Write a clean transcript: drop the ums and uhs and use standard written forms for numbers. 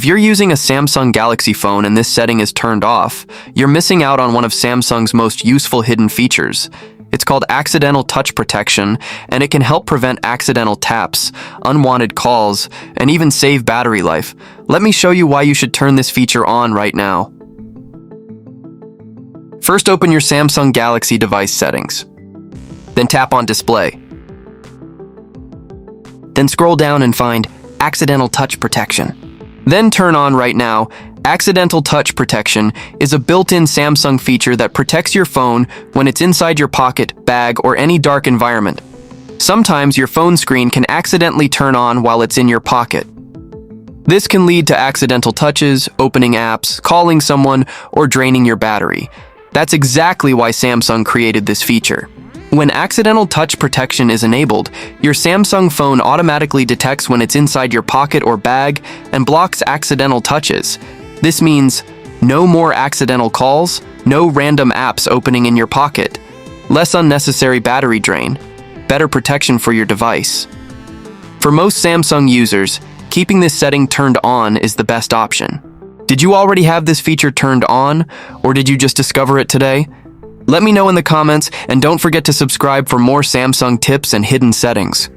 If you're using a Samsung Galaxy phone and this setting is turned off, you're missing out on one of Samsung's most useful hidden features. It's called accidental touch protection, and it can help prevent accidental taps, unwanted calls, and even save battery life. Let me show you why you should turn this feature on right now. First, open your Samsung Galaxy device settings. Then tap on Display. Then scroll down and find Accidental Touch Protection. Then turn on right now. Accidental Touch Protection is a built-in Samsung feature that protects your phone when it's inside your pocket, bag, or any dark environment. Sometimes your phone screen can accidentally turn on while it's in your pocket. This can lead to accidental touches, opening apps, calling someone, or draining your battery. That's exactly why Samsung created this feature. When accidental touch protection is enabled, your Samsung phone automatically detects when it's inside your pocket or bag and blocks accidental touches. This means no more accidental calls, no random apps opening in your pocket, less unnecessary battery drain, better protection for your device. For most Samsung users, keeping this setting turned on is the best option. Did you already have this feature turned on, or did you just discover it today? Let me know in the comments, and don't forget to subscribe for more Samsung tips and hidden settings.